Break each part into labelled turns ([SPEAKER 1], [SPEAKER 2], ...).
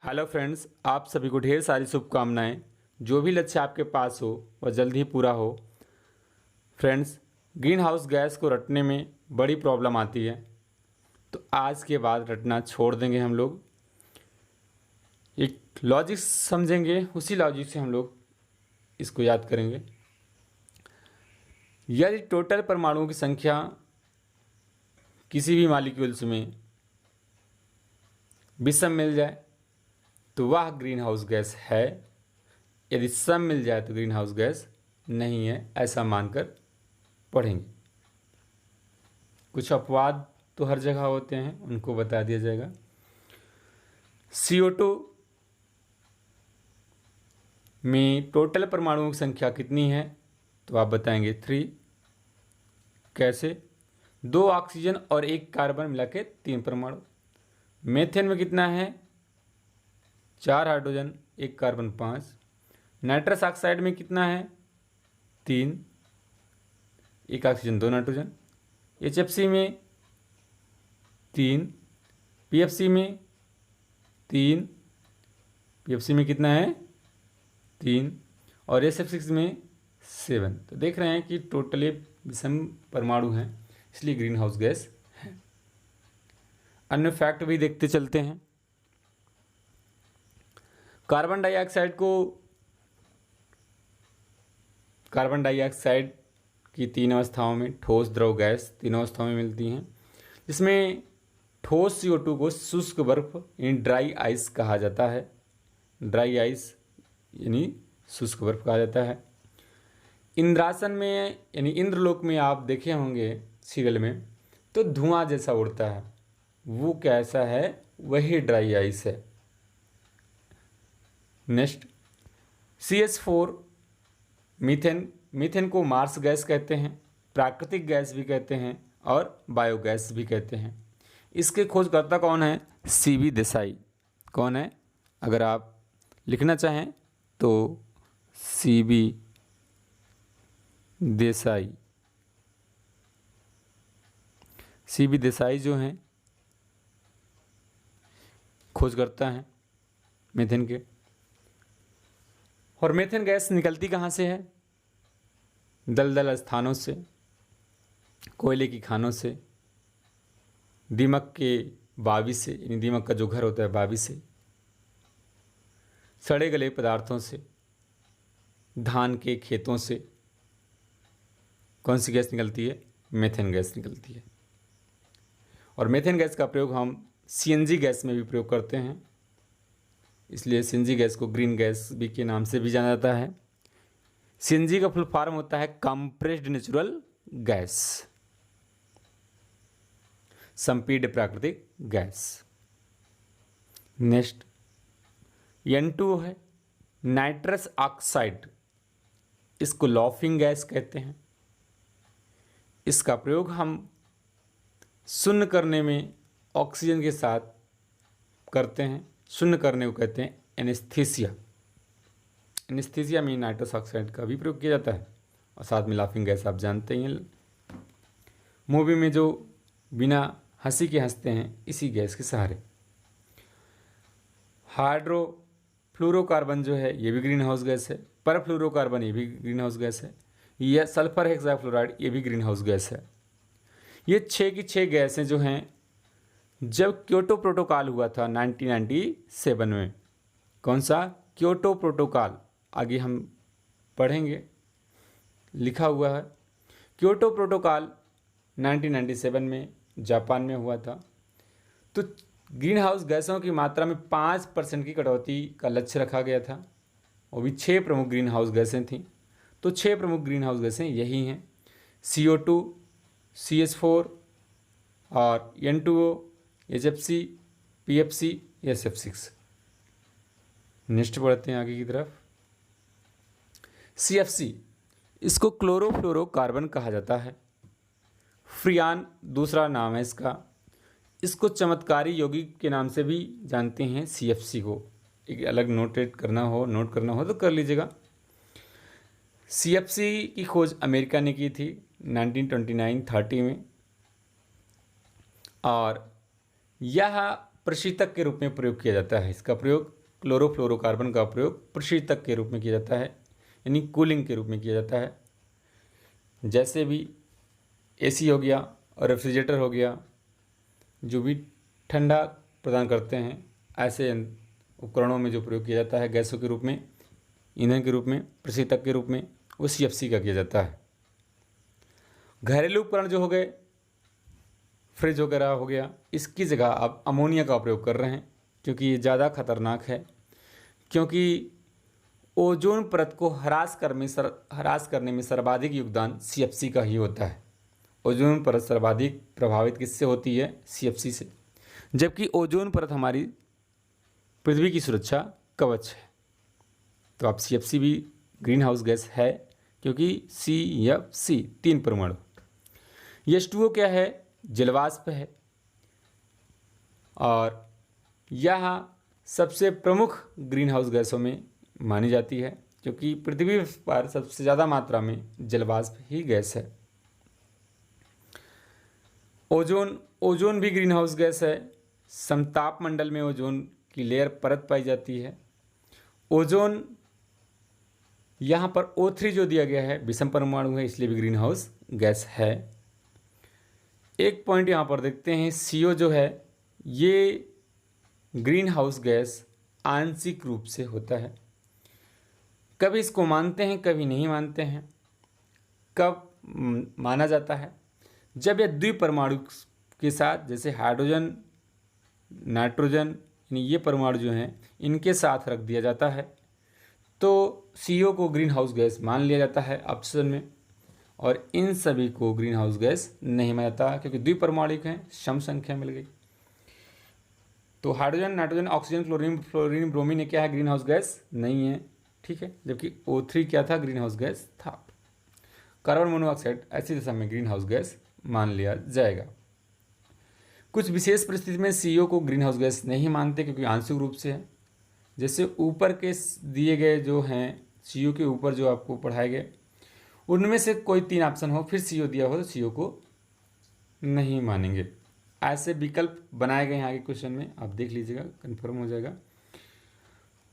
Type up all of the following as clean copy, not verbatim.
[SPEAKER 1] Hello friends, आप सभी को ढेर सारी शुभकामनाएं। जो भी लक्ष्य आपके पास हो वह जल्द ही पूरा हो। फ्रेंड्स, ग्रीन हाउस गैस को रटने में बड़ी प्रॉब्लम आती है, तो आज के बाद रटना छोड़ देंगे। हम लोग एक लॉजिक समझेंगे, उसी लॉजिक से हम लोग इसको याद करेंगे। यदि टोटल परमाणुओं की संख्या किसी भी मॉलिक्यूल्स में विषम मिल जाए तो वह ग्रीन हाउस गैस है। यदि सम मिल जाए तो ग्रीन हाउस गैस नहीं है, ऐसा मानकर पढ़ेंगे। कुछ अपवाद तो हर जगह होते हैं, उनको बता दिया जाएगा। CO2 में टोटल परमाणुओं की संख्या कितनी है तो आप बताएंगे 3। कैसे? 2 ऑक्सीजन और 1 कार्बन मिला के 3 परमाणु। मेथेन में कितना है? 4 हाइड्रोजन 1 कार्बन 5। नाइट्रस ऑक्साइड में कितना है? 3, 1 ऑक्सीजन 2 नाइट्रोजन। HFC में 3, PFC में 3, PFC में कितना है? 3 और SF6 में 7। तो देख रहे हैं कि टोटली विषम परमाणु हैं, इसलिए ग्रीन हाउस गैस है। अन्य फैक्ट भी देखते चलते हैं। कार्बन डाइऑक्साइड की 3 अवस्थाओं में, ठोस, द्रव, गैस, तीनों अवस्थाओं में मिलती हैं, जिसमें ठोस CO2 को शुष्क बर्फ यानी ड्राई आइस कहा जाता है। ड्राई आइस यानी शुष्क बर्फ कहा जाता है। इंद्रासन में यानी इंद्रलोक में आप देखे होंगे सीरियल में, तो धुआं जैसा उड़ता है, वो कैसा है? वही ड्राई आइस है। नेक्स्ट, CH4 मीथेन को मार्स गैस कहते हैं, प्राकृतिक गैस भी कहते हैं और बायोगैस भी कहते हैं। इसके खोजकर्ता कौन है? CB देसाई। कौन है? अगर आप लिखना चाहें तो CB देसाई। CB देसाई जो हैं खोजकर्ता हैं मीथेन के। और मीथेन गैस निकलती कहाँ से है? दलदल स्थानों से, कोयले की खानों से, दीमक के बावी से, यानी दीमक का जो घर होता है बावी से, सड़े गले पदार्थों से, धान के खेतों से। कौन सी गैस निकलती है? मीथेन गैस निकलती है। और मीथेन गैस का प्रयोग हम CNG गैस में भी प्रयोग करते हैं, इसलिए CNG गैस को ग्रीन गैस भी के नाम से भी जाना जाता है। CNG का फुल फॉर्म होता है कंप्रेस्ड नेचुरल गैस, संपीड्य प्राकृतिक गैस। नेक्स्ट, N2 है नाइट्रस ऑक्साइड, इसको लॉफिंग गैस कहते हैं। इसका प्रयोग हम शून्य करने में ऑक्सीजन के साथ करते हैं। शून्य करने को कहते हैं एनेस्थीसिया। एनेस्थीसिया में नाइट्रस ऑक्साइड का भी प्रयोग किया जाता है। और साथ में लाफिंग गैस आप जानते ही हैं, मूवी में जो बिना हंसी के हंसते हैं, इसी गैस के सहारे। हाइड्रोफ्लोरोकार्बन जो है ये भी ग्रीन हाउस गैस है। परफ्लोरोकार्बन ये भी ग्रीन हाउस गैस है। यह सल्फर हेक्साफ्लोराइड ये भी ग्रीन हाउस गैस है। ये 6 की 6 गैसें जो हैं, जब क्योटो प्रोटोकॉल हुआ था 1997 में। कौन सा? क्योटो प्रोटोकॉल, आगे हम पढ़ेंगे, लिखा हुआ है। क्योटो प्रोटोकॉल 1997 में जापान में हुआ था। तो ग्रीन हाउस गैसों की मात्रा में 5% की कटौती का लक्ष्य रखा गया था। वो भी 6 प्रमुख ग्रीन हाउस गैसें थीं। तो 6 प्रमुख ग्रीन हाउस गैसें यही हैं: CO2, CH4 और N2O, HFC, PFC, SF6। Next बढ़ते हैं आगे की तरफ। CFC, इसको क्लोरोफ्लोरोकार्बन कहा जाता है। फ्रियान दूसरा नाम है इसका। इसको चमत्कारी यौगिक के नाम से भी जानते हैं। CFC को एक अलग नोट करना हो तो कर लीजिएगा। CFC की खोज अमेरिका ने की थी 1929-30 में। और यह प्रशीतक के रूप में प्रयोग किया जाता है। इसका प्रयोग क्लोरोफ्लोरोकार्बन का प्रयोग प्रशीतक के रूप में किया जाता है, यानी कूलिंग के रूप में किया जाता है। जैसे भी एसी हो गया और रेफ्रिजरेटर हो गया, जो भी ठंडा प्रदान करते हैं, ऐसे उपकरणों में जो प्रयोग किया जाता है गैसों के रूप में, ईंधन के रूप में, प्रशीतक के रूप में, वो CFC का किया जाता है। घरेलू उपकरण जो हो गए, फ्रिज वगैरह हो गया, इसकी जगह आप अमोनिया का प्रयोग कर रहे हैं, क्योंकि ये ज़्यादा खतरनाक है, क्योंकि ओजोन परत को ह्रास करने में सर्वाधिक योगदान CFC का ही होता है। ओजोन परत सर्वाधिक प्रभावित किससे होती है? CFC से, जबकि ओजोन परत हमारी पृथ्वी की सुरक्षा कवच है। तो आप CFC भी ग्रीन हाउस गैस है, क्योंकि CFC 3 परमाणु। H2O क्या है? जलवाष्प है, और यह सबसे प्रमुख ग्रीन हाउस गैसों में मानी जाती है, क्योंकि पृथ्वी पर सबसे ज़्यादा मात्रा में जलवाष्प ही गैस है। ओजोन भी ग्रीन हाउस गैस है। समताप मंडल में ओजोन की लेयर परत पाई जाती है। ओजोन यहाँ पर O3 जो दिया गया है विषम परमाणु है, इसलिए भी ग्रीन हाउस गैस है। एक पॉइंट यहाँ पर देखते हैं, CO जो है ये ग्रीन हाउस गैस आंशिक रूप से होता है। कभी इसको मानते हैं, कभी नहीं मानते हैं। कब माना जाता है? जब यह द्विपरमाणु के साथ, जैसे हाइड्रोजन, नाइट्रोजन, यानी ये परमाणु जो हैं इनके साथ रख दिया जाता है, तो CO को ग्रीन हाउस गैस मान लिया जाता है ऑप्शन में, और इन सभी को ग्रीन हाउस गैस नहीं माना जाता, क्योंकि द्विपरमाणुक हैं, सम संख्या मिल गई। तो hydrogen, nitrogen, oxygen, fluorine, bromine क्या है? ग्रीन हाउस गैस नहीं है, ठीक है। जबकि O3 क्या था? ग्रीन हाउस गैस था। कार्बन मोनोऑक्साइड ऐसी दशा में ग्रीन हाउस गैस मान लिया जाएगा। कुछ विशेष परिस्थिति में CO को ग्रीन हाउस गैस नहीं मानते, क्योंकि आंशिक रूप से है। जैसे ऊपर के दिए गए जो हैं CO के ऊपर जो आपको पढ़ाए गए, उनमें से कोई 3 ऑप्शन हो, फिर CO दिया हो, तो CO को नहीं मानेंगे। ऐसे विकल्प बनाए गए हैं आगे क्वेश्चन में, आप देख लीजिएगा, कन्फर्म हो जाएगा।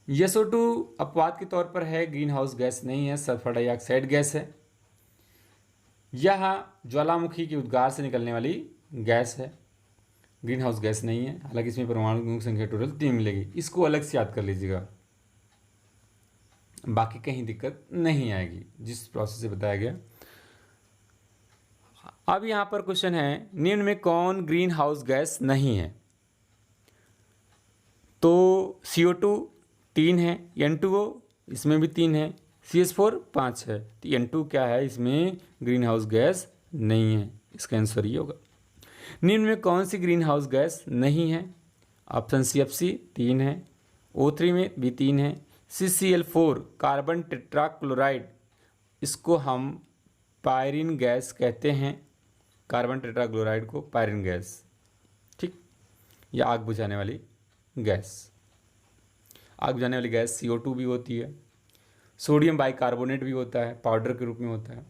[SPEAKER 1] SO2 अपवाद के तौर पर है, ग्रीन हाउस गैस नहीं है, सल्फर डाइऑक्साइड गैस है। यह ज्वालामुखी के उद्गार से निकलने वाली गैस है, ग्रीन हाउस गैस नहीं है। हालांकि इसमें परमाणु की संख्या टोटल 3 मिलेगी, इसको अलग से याद कर लीजिएगा, बाकी कहीं दिक्कत नहीं आएगी जिस प्रोसेस से बताया गया। अब यहाँ पर क्वेश्चन है, निम्न में कौन ग्रीन हाउस गैस नहीं है? तो CO2 3 है, N2O इसमें भी 3 है, CH4 5 है, तो N2 क्या है? इसमें ग्रीन हाउस गैस नहीं है, इसका आंसर ये होगा। निम्न में कौन सी ग्रीन हाउस गैस नहीं है? ऑप्शन CFC 3 है, O3 में भी 3 है, CCl4 कार्बन टेट्राक्लोराइड, इसको हम पायरीन गैस कहते हैं, कार्बन टेट्राक्लोराइड को पायरीन गैस, ठीक। या आग बुझाने वाली गैस। आग बुझाने वाली गैस CO2 भी होती है, सोडियम बाइकार्बोनेट भी होता है, पाउडर के रूप में होता है।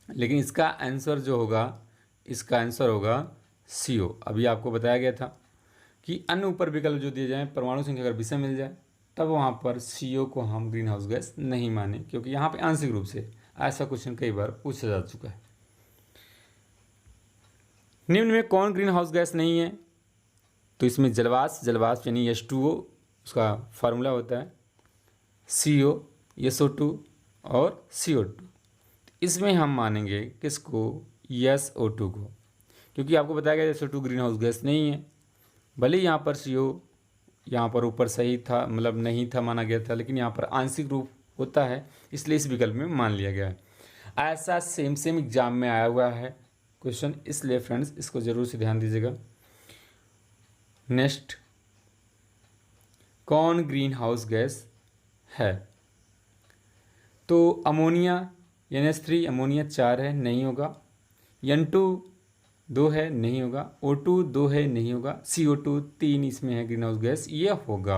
[SPEAKER 1] लेकिन इसका आंसर जो होगा, इसका आंसर होगा CO। अभी आपको बताया गया था कि अन्य ऊपर विकल्प जो दिए जाएं, परमाणु संख्या अगर विषम मिल जाए, तब वहाँ पर CO को हम ग्रीन हाउस गैस नहीं माने, क्योंकि यहाँ पे आंशिक रूप से ऐसा क्वेश्चन कई बार पूछा जा चुका है। निम्न में कौन ग्रीन हाउस गैस नहीं है? तो इसमें जलवाष्प यानी H2O, उसका फार्मूला होता है CO, SO2 और CO2। इसमें हम मानेंगे किसको? SO2 को, क्योंकि आपको बताया गया SO2 ग्रीन हाउस गैस नहीं है। भले यहाँ पर CO यहाँ पर ऊपर सही था, मतलब नहीं था माना गया था, लेकिन यहाँ पर आंशिक रूप होता है, इसलिए इस विकल्प में मान लिया गया है। ऐसा सेम एग्जाम में आया हुआ है क्वेश्चन, इसलिए फ्रेंड्स इसको जरूर से ध्यान दीजिएगा। नेक्स्ट, कौन ग्रीन हाउस गैस है? तो अमोनिया NH3, अमोनिया 4 है, नहीं होगा। N2 2 है, नहीं होगा। O2 2 है, नहीं होगा। CO2 3 इसमें है ग्रीन हाउस गैस, ये होगा।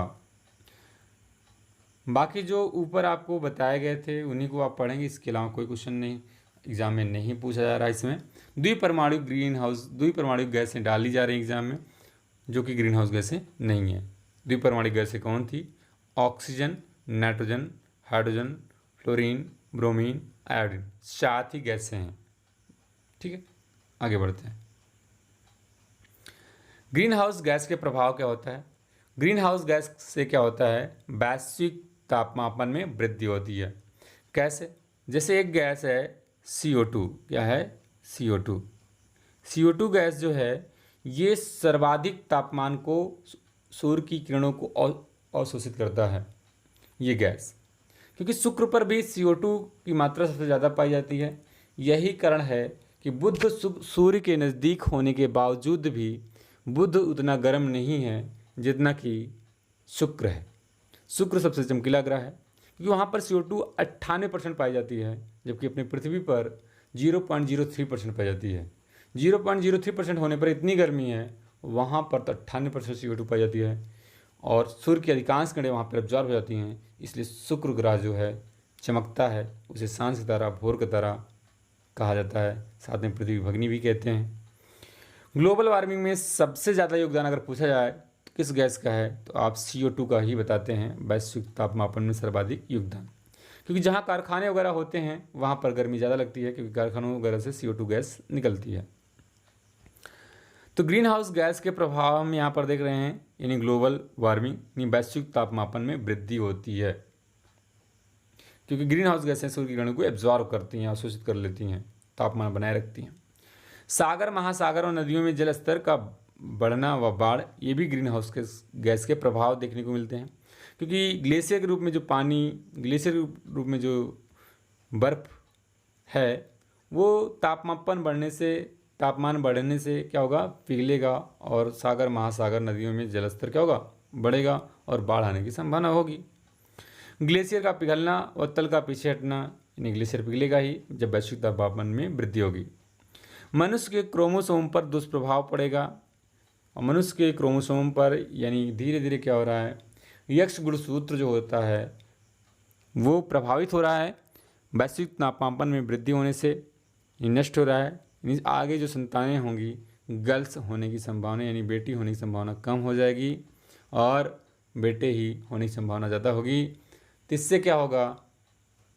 [SPEAKER 1] बाकी जो ऊपर आपको बताए गए थे उन्हीं को आप पढ़ेंगे, इसके अलावा कोई क्वेश्चन नहीं एग्जाम में नहीं पूछा जा रहा है। इसमें द्विपरमाणु गैसें डाली जा रही है एग्जाम में, जो कि ग्रीन हाउस गैसें नहीं है। द्विपरमाणिक गैसें कौन थी? Oxygen, nitrogen, hydrogen, fluorine, bromine, iodine, 7 ही गैसें हैं। ठीक है, आगे बढ़ते हैं। ग्रीन हाउस गैस के प्रभाव क्या होता है? ग्रीन हाउस गैस से क्या होता है? वैश्विक तापमान में वृद्धि होती है। कैसे? जैसे एक गैस है CO2। क्या है? CO2। CO2 गैस जो है ये सर्वाधिक तापमान को, सूर्य की किरणों को अवशोषित करता है ये गैस, क्योंकि शुक्र पर भी CO2 की मात्रा सबसे ज़्यादा पाई जाती है। यही कारण है कि बुध सूर्य के नज़दीक होने के बावजूद भी बुध उतना गर्म नहीं है जितना कि शुक्र है। शुक्र सबसे चमकीला ग्रह है क्योंकि वहाँ पर CO2 98% पाई जाती है, जबकि अपनी पृथ्वी पर 0.03% पाई जाती है। 0.03% होने पर इतनी गर्मी है, वहाँ पर तो 98% CO2 पाई जाती है और सूर्य की अधिकांश किरणें वहाँ पर एब्जॉर्ब हो जाती हैं। इसलिए शुक्र ग्रह जो है चमकता है, उसे सांझ सितारा, भोर का तारा कहा जाता है, साथ में पृथ्वी भगनी भी कहते हैं। ग्लोबल वार्मिंग में सबसे ज़्यादा योगदान अगर पूछा जाए तो किस गैस का है, तो आप CO2 का ही बताते हैं वैश्विक तापमापन में सर्वाधिक योगदान, क्योंकि जहाँ कारखाने वगैरह होते हैं वहाँ पर गर्मी ज़्यादा लगती है, क्योंकि कारखानों वगैरह से CO2 गैस निकलती है। तो ग्रीन हाउस गैस के प्रभाव हम यहाँ पर देख रहे हैं, यानी ग्लोबल वार्मिंग यानी वैश्विक तापमापन में वृद्धि होती है, क्योंकि ग्रीन हाउस गैसें सूर्य की किरणों को एब्जॉर्ब करती हैं, अवशोषित कर लेती हैं, तापमान बनाए रखती हैं। सागर, महासागर और नदियों में जल स्तर का बढ़ना व बाढ़, ये भी ग्रीन हाउस के गैस के प्रभाव देखने को मिलते हैं, क्योंकि ग्लेशियर के रूप में जो पानी, ग्लेशियर के रूप में जो बर्फ़ है वो तापमान बढ़ने से क्या होगा? पिघलेगा और सागर, महासागर, नदियों में जलस्तर क्या होगा? बढ़ेगा और बाढ़ आने की संभावना होगी। ग्लेशियर का पिघलना व तल का पीछे हटना, यानी ग्लेशियर पिघलेगा ही जब वैश्विक तापमान में वृद्धि होगी। मनुष्य के क्रोमोसोम पर दुष्प्रभाव पड़ेगा, और मनुष्य के क्रोमोसोम पर यानी धीरे धीरे क्या हो रहा है? यक्ष गुणसूत्र जो होता है वो प्रभावित हो रहा है, वैश्विक तापमान में वृद्धि होने से नष्ट हो रहा है। आगे जो संतानें होंगी, गर्ल्स होने की संभावना यानी बेटी होने की संभावना कम हो जाएगी और बेटे ही होने की संभावना ज़्यादा होगी। तो इससे क्या होगा?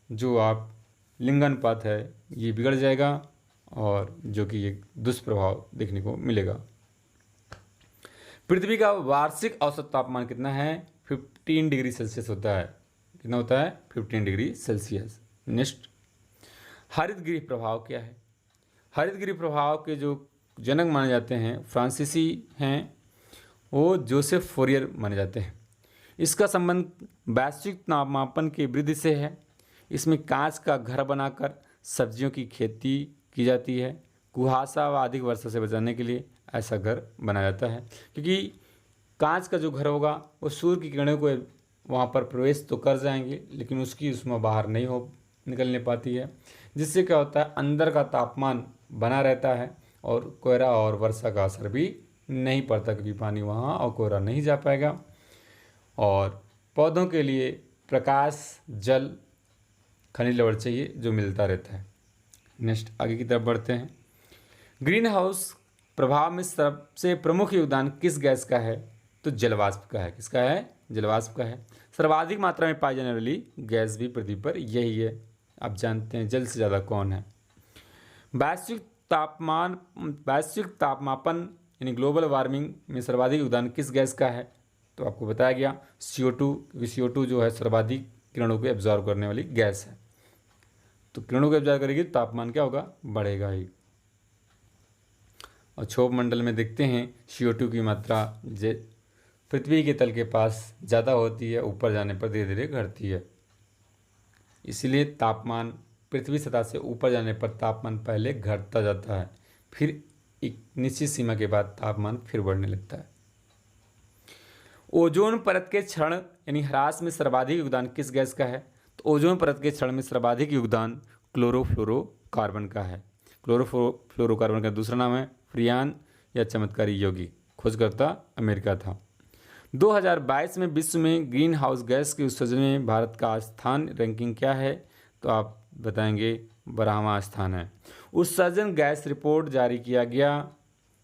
[SPEAKER 1] जो आप लिंगानुपात है ये बिगड़ जाएगा और जो कि एक दुष्प्रभाव देखने को मिलेगा। पृथ्वी का वार्षिक औसत तापमान कितना है? 15 डिग्री सेल्सियस होता है। कितना होता है? 15 डिग्री सेल्सियस। नेक्स्ट, हरित गृह प्रभाव क्या है? हरित गृह प्रभाव के जो जनक माने जाते हैं फ्रांसीसी हैं, वो जोसेफ फोरियर माने जाते हैं। इसका संबंध वैश्विक तापमान की वृद्धि से है। इसमें कांच का घर बनाकर सब्जियों की खेती की जाती है। कुहासा व अधिक वर्षा से बचाने के लिए ऐसा घर बनाया जाता है, क्योंकि कांच का जो घर होगा वो सूर्य की किरणों को वहाँ पर प्रवेश तो कर जाएंगे, लेकिन उसकी उसमें बाहर नहीं निकलने पाती है, जिससे क्या होता है? अंदर का तापमान बना रहता है और कोहरा और वर्षा का असर भी नहीं पड़ता, क्योंकि पानी वहाँ और कोहरा नहीं जा पाएगा। और पौधों के लिए प्रकाश, जल, खनिज लवण चाहिए जो मिलता रहता है। नेक्स्ट, आगे की तरफ बढ़ते हैं। ग्रीन हाउस प्रभाव में सबसे प्रमुख योगदान किस गैस का है? तो जलवाष्प का है। किसका है? जलवाष्प का है। सर्वाधिक मात्रा में पाई जाने वाली गैस भी पृथ्वी पर यही है। आप जानते हैं जल से ज़्यादा कौन है? वैश्विक तापमापन यानी ग्लोबल वार्मिंग में सर्वाधिक योगदान किस गैस का है? तो आपको बताया गया CO2, क्योंकि CO2 जो है सर्वाधिक किरणों को एब्जॉर्ब करने वाली गैस है। तो किरणों को एब्जॉर्ब करेगी तो तापमान क्या होगा? बढ़ेगा ही। और क्षोभ मंडल में देखते हैं CO2 की मात्रा पृथ्वी के तल के पास ज़्यादा होती है, ऊपर जाने पर धीरे धीरे घटती है। इसलिए तापमान पृथ्वी सतह से ऊपर जाने पर तापमान पहले घटता जाता है, फिर एक निश्चित सीमा के बाद तापमान फिर बढ़ने लगता है। ओजोन परत के क्षरण यानी ह्रास में सर्वाधिक योगदान किस गैस का है? तो ओजोन परत के क्षरण में सर्वाधिक योगदान क्लोरोफ्लोरोकार्बन का है। क्लोरोफ्लोरोकार्बन का दूसरा नाम है फ्रियान या चमत्कारी यौगिक। खोजकर्ता अमेरिका था। 2022 में विश्व में ग्रीन हाउस गैस के उत्सर्जन में भारत का स्थान रैंकिंग क्या है? तो आप बताएंगे 12वां स्थान है। उत्सर्जन गैस रिपोर्ट जारी किया गया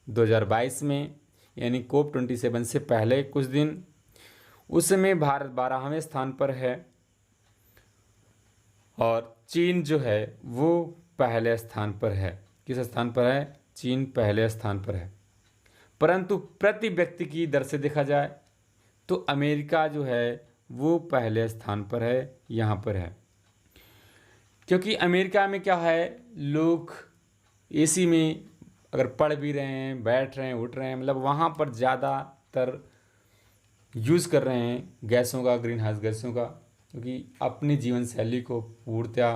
[SPEAKER 1] 2022 में। यानी COP27 से पहले कुछ दिन, उस समय भारत 12वें स्थान पर है और चीन जो है वो पहले स्थान पर है। किस स्थान पर है? चीन पहले स्थान पर है। परंतु प्रति व्यक्ति की दर से देखा जाए तो अमेरिका जो है वो पहले स्थान पर है, यहाँ पर है। क्योंकि अमेरिका में क्या है, लोग एसी में अगर पढ़ भी रहे हैं, बैठ रहे हैं, उठ रहे हैं, मतलब वहाँ पर ज़्यादातर यूज़ कर रहे हैं गैसों का, ग्रीन हाउस गैसों का, क्योंकि अपनी जीवन शैली को पूर्णतया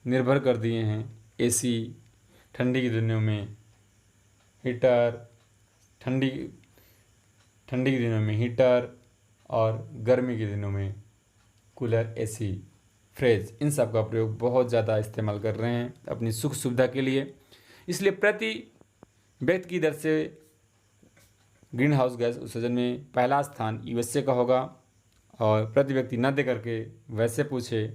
[SPEAKER 1] निर्भर कर दिए हैं एसी, ठंडी के दिनों में हीटर, ठंडी के दिनों में हीटर और गर्मी के दिनों में कूलर, एसी, फ्रिज, इन सब का प्रयोग बहुत ज़्यादा इस्तेमाल कर रहे हैं अपनी सुख सुविधा के लिए। इसलिए प्रति व्यक्ति की दर से ग्रीन हाउस गैस उत्सर्जन में पहला स्थान यूएसए का होगा। और प्रति व्यक्ति न दे करके वैसे पूछे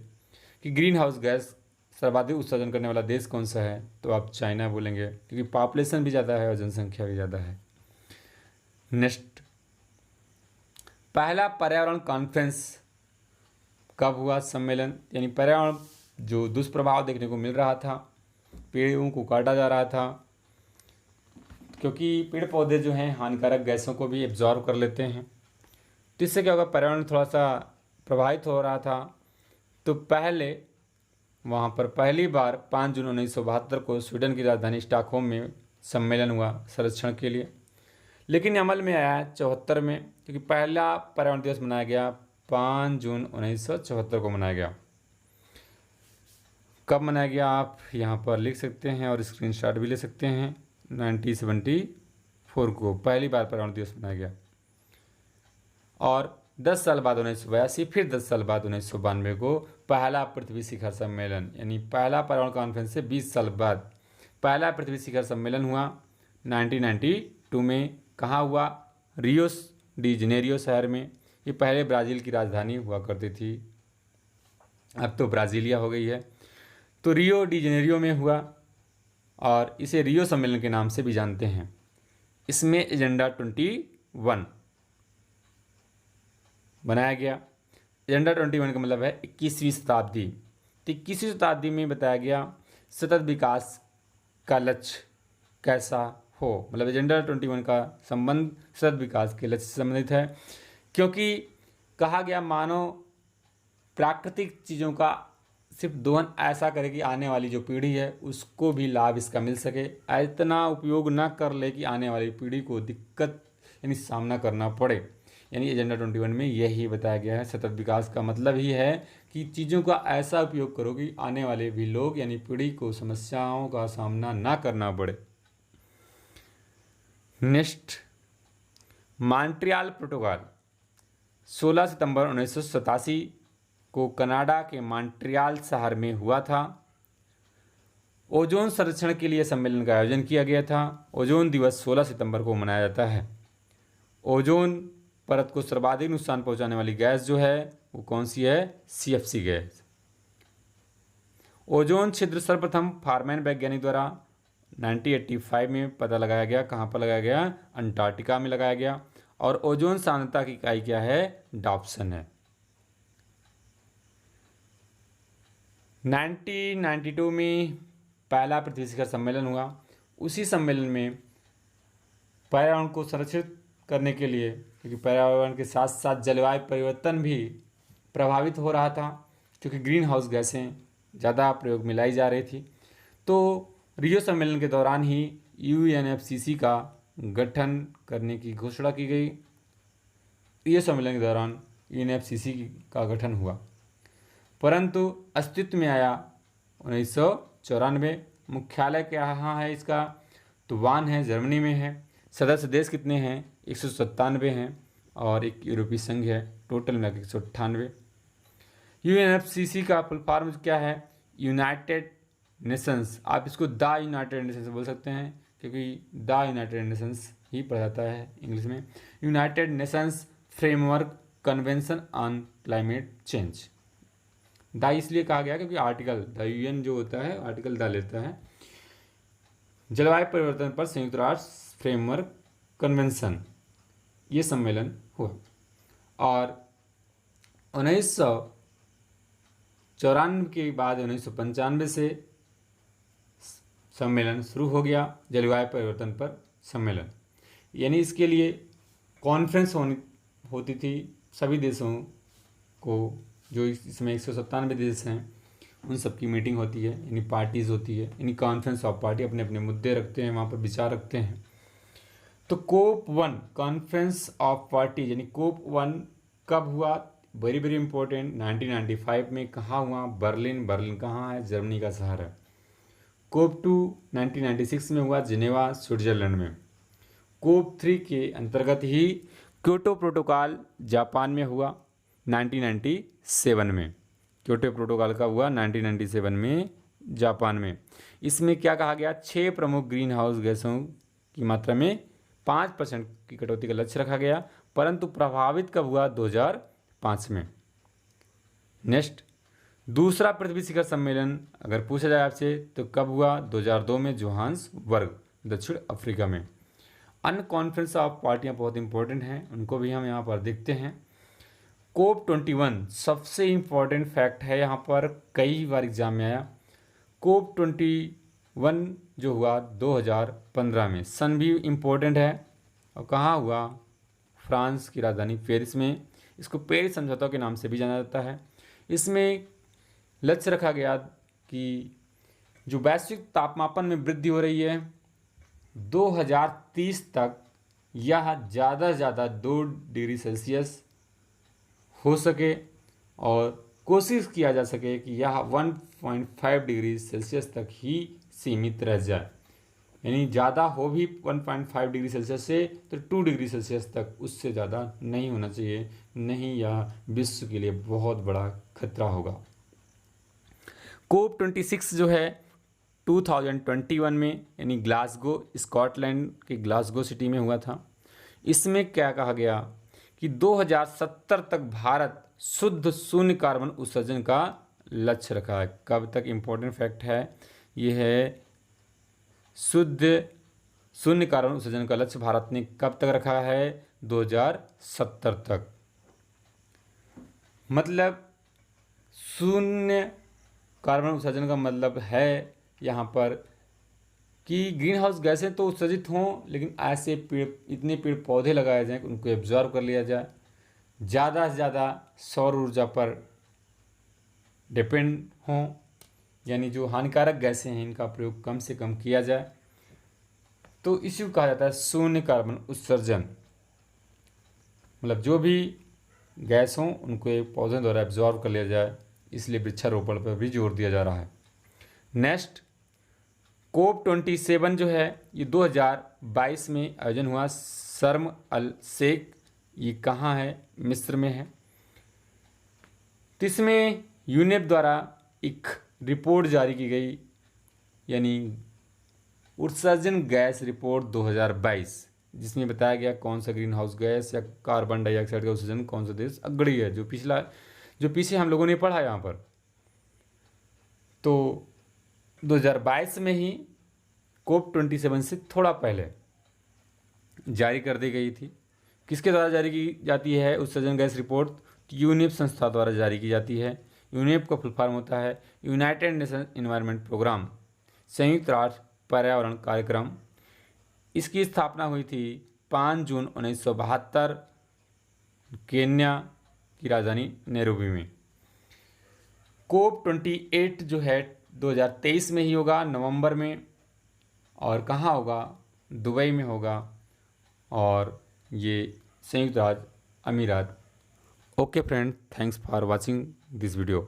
[SPEAKER 1] कि ग्रीन हाउस गैस सर्वाधिक उत्सर्जन करने वाला देश कौन सा है, तो आप चाइना बोलेंगे, क्योंकि पॉपुलेशन भी ज़्यादा है और जनसंख्या भी ज़्यादा है। नेक्स्ट, पहला पर्यावरण कॉन्फ्रेंस कब हुआ? सम्मेलन, यानी पर्यावरण जो दुष्प्रभाव देखने को मिल रहा था, पेड़ों को काटा जा रहा था, क्योंकि पेड़ पौधे जो हैं हानिकारक गैसों को भी एब्जॉर्व कर लेते हैं, तो इससे क्या होगा, पर्यावरण थोड़ा सा प्रभावित हो रहा था। तो पहले वहाँ पर पहली बार 5 जून 1972 को स्वीडन की राजधानी स्टॉकहोम में सम्मेलन हुआ संरक्षण के लिए। लेकिन अमल में आया 74 में, क्योंकि पहला पर्यावरण दिवस मनाया गया 5 जून 1974 को मनाया गया। कब मनाया गया आप यहाँ पर लिख सकते हैं और स्क्रीनशॉट भी ले सकते हैं। 1974 को पहली बार पर्यावरण दिवस मनाया गया और 10 साल बाद 1982, फिर 10 साल बाद 1992 को पहला पृथ्वी शिखर सम्मेलन, यानी पहला पर्यावरण कॉन्फ्रेंस से 20 साल बाद पहला पृथ्वी शिखर सम्मेलन हुआ 1992 में। कहाँ हुआ? रियो डी जनेरियो शहर में। ये पहले ब्राज़ील की राजधानी हुआ करती थी, अब तो ब्राज़ीलिया हो गई है। तो रियो डी जनेरियो में हुआ और इसे रियो सम्मेलन के नाम से भी जानते हैं। इसमें एजेंडा 21 बनाया गया। एजेंडा 21 का मतलब है 21वीं शताब्दी। तो 21वीं शताब्दी में बताया गया सतत विकास का लक्ष्य कैसा हो, मतलब एजेंडा 21 का संबंध सतत विकास के लक्ष्य से संबंधित है, क्योंकि कहा गया मानव प्राकृतिक चीज़ों का सिर्फ दोहन ऐसा करे कि आने वाली जो पीढ़ी है उसको भी लाभ इसका मिल सके, इतना उपयोग ना कर ले कि आने वाली पीढ़ी को दिक्कत यानी सामना करना पड़े। यानी एजेंडा 21 में यही बताया गया है। सतत विकास का मतलब ही है कि चीज़ों का ऐसा उपयोग करो कि आने वाले भी लोग यानी पीढ़ी को समस्याओं का सामना ना करना पड़े। नेक्स्ट, मॉन्ट्रियल प्रोटोकॉल 16 सितंबर 1987 को कनाडा के मॉन्ट्रियल शहर में हुआ था। ओजोन संरक्षण के लिए सम्मेलन का आयोजन किया गया था। ओजोन दिवस 16 सितंबर को मनाया जाता है। ओजोन परत को सर्वाधिक नुकसान पहुंचाने वाली गैस जो है वो कौन सी है? CFC gas. ओजोन छिद्र सर्वप्रथम फारमैन वैज्ञानिक द्वारा 1985 में पता लगाया गया। कहाँ पर लगाया गया? अंटार्कटिका में लगाया गया। और ओजोन सांद्रता की इकाई क्या है? डॉप्सन है। 1992 में पहला पृथ्वी शिखर सम्मेलन हुआ। उसी सम्मेलन में पर्यावरण को संरक्षित करने के लिए, क्योंकि पर्यावरण के साथ साथ जलवायु परिवर्तन भी प्रभावित हो रहा था, क्योंकि ग्रीन हाउस गैसें ज़्यादा प्रयोग में लाई जा रही थी, तो रियो सम्मेलन के दौरान ही UNFCCC का गठन करने की घोषणा की गई। रियो सम्मेलन के दौरान UNFCCC का गठन हुआ, परंतु अस्तित्व में आया 1994। मुख्यालय कहाँ है इसका? तो वान है, जर्मनी में है। सदस्य देश कितने हैं? 197 हैं और एक यूरोपीय संघ है, टोटल मिला 198। UNFCCC का फुल फॉर्म क्या है? United Nations. आप इसको द यूनाइटेड नेशंस बोल सकते हैं, क्योंकि द यूनाइटेड नेशंस ही पढ़ा जाता है इंग्लिश में। United Nations framework convention on climate change. The इसलिए कहा गया क्योंकि आर्टिकल द UN जो होता है आर्टिकल द लेता है। जलवायु परिवर्तन पर संयुक्त राष्ट्र फ्रेमवर्क कन्वेंशन, ये सम्मेलन हुआ। और 1994 के बाद 1995 से सम्मेलन शुरू हो गया, जलवायु परिवर्तन पर सम्मेलन। यानी इसके लिए कॉन्फ्रेंस होती थी सभी देशों को, जो इसमें 197 देश हैं उन सब की मीटिंग होती है, यानी पार्टीज़ होती है, यानी कॉन्फ्रेंस ऑफ पार्टी अपने अपने मुद्दे रखते हैं, वहाँ पर विचार रखते हैं। तो कोप 1 कॉन्फ्रेंस ऑफ पार्टी यानी कोप 1 कब हुआ? वेरी वेरी इंपॉर्टेंट, 1995 में। कहाँ हुआ? बर्लिन कहाँ है? जर्मनी का शहर है। कोप 2 1996 में हुआ, जिनेवा स्विट्जरलैंड में। कोप 3 के अंतर्गत ही क्योटो प्रोटोकॉल जापान में हुआ 1997 में। क्योटो प्रोटोकॉल का हुआ 1997 में जापान में। इसमें क्या कहा गया? 6 प्रमुख ग्रीन हाउस गैसों की मात्रा में 5% की कटौती का लक्ष्य रखा गया, परंतु प्रभावित कब हुआ? 2005 में। नेक्स्ट, दूसरा पृथ्वी शिखर सम्मेलन अगर पूछा जाए आपसे तो कब हुआ? 2002 में जोहान्सबर्ग, दक्षिण अफ्रीका में। अन्य कॉन्फ्रेंस ऑफ पार्टियां बहुत इंपॉर्टेंट हैं, उनको भी हम यहाँ पर देखते हैं। कोप 21 सबसे इम्पॉर्टेंट फैक्ट है, यहाँ पर कई बार एग्जाम में आया। कोप 21 जो हुआ 2015 में, सन भी इम्पोर्टेंट है, और कहाँ हुआ? फ्रांस की राजधानी पेरिस में। इसको पेरिस समझौता के नाम से भी जाना जाता है। इसमें लक्ष्य रखा गया कि जो वैश्विक तापमान में वृद्धि हो रही है 2030 तक यह ज़्यादा से ज़्यादा 2 डिग्री सेल्सियस हो सके, और कोशिश किया जा सके कि यह 1.5 डिग्री सेल्सियस तक ही सीमित रह जाए। यानी ज़्यादा हो भी 1.5 डिग्री सेल्सियस से तो 2 डिग्री सेल्सियस तक, उससे ज़्यादा नहीं होना चाहिए, नहीं यह विश्व के लिए बहुत बड़ा खतरा होगा। कोप 26 जो है 2021 में, यानी ग्लासगो, स्कॉटलैंड के ग्लासगो सिटी में हुआ था। इसमें क्या कहा गया कि 2070 तक भारत शुद्ध शून्य कार्बन उत्सर्जन का लक्ष्य रखा है। कब तक? इम्पोर्टेंट फैक्ट है ये है, शुद्ध शून्य कार्बन उत्सर्जन का लक्ष्य भारत ने कब तक रखा है? 2070 तक। मतलब शून्य कार्बन उत्सर्जन का मतलब है यहाँ पर कि ग्रीन हाउस गैसें तो उत्सर्जित हों, लेकिन ऐसे इतने पेड़ पौधे लगाए जाएं कि उनको एब्जॉर्ब कर लिया जाए, ज़्यादा से ज़्यादा सौर ऊर्जा पर डिपेंड हों, यानी जो हानिकारक गैसें हैं इनका प्रयोग कम से कम किया जाए। तो इसी को कहा जाता है शून्य कार्बन उत्सर्जन। मतलब जो भी गैस हों उनको पौधों द्वारा एब्जॉर्ब कर लिया जाए, इसलिए वृक्षारोपण पर भी जोर दिया जा रहा है। नेक्स्ट, कोप 27 जो है ये 2022 में आयोजन हुआ, शर्म अल शेख, ये कहाँ है? मिस्र में है। तो इसमें यूनेप द्वारा एक रिपोर्ट जारी की गई, यानी उत्सर्जन गैस रिपोर्ट 2022, जिसमें बताया गया कौन सा ग्रीन हाउस गैस या कार्बन डाइऑक्साइड का उत्सर्जन कौन सा देश अग्रणी है, जो पीछे हम लोगों ने पढ़ा यहाँ पर। तो 2022 में ही कोप 27 से थोड़ा पहले जारी कर दी गई थी। किसके द्वारा जारी की जाती है उत्सर्जन गैस रिपोर्ट? यूनेप संस्था द्वारा जारी की जाती है। यूनेप का फुल फॉर्म होता है यूनाइटेड नेशन एनवायरनमेंट प्रोग्राम, संयुक्त राष्ट्र पर्यावरण कार्यक्रम। इसकी स्थापना हुई थी 5 जून 1972 केन्या की राजधानी नैरोबी में। कोप 28 जो है 2023 में ही होगा, नवंबर में, और कहाँ होगा? दुबई में होगा, और ये संयुक्त राज्य अमीरात। Okay friend, thanks for watching this video.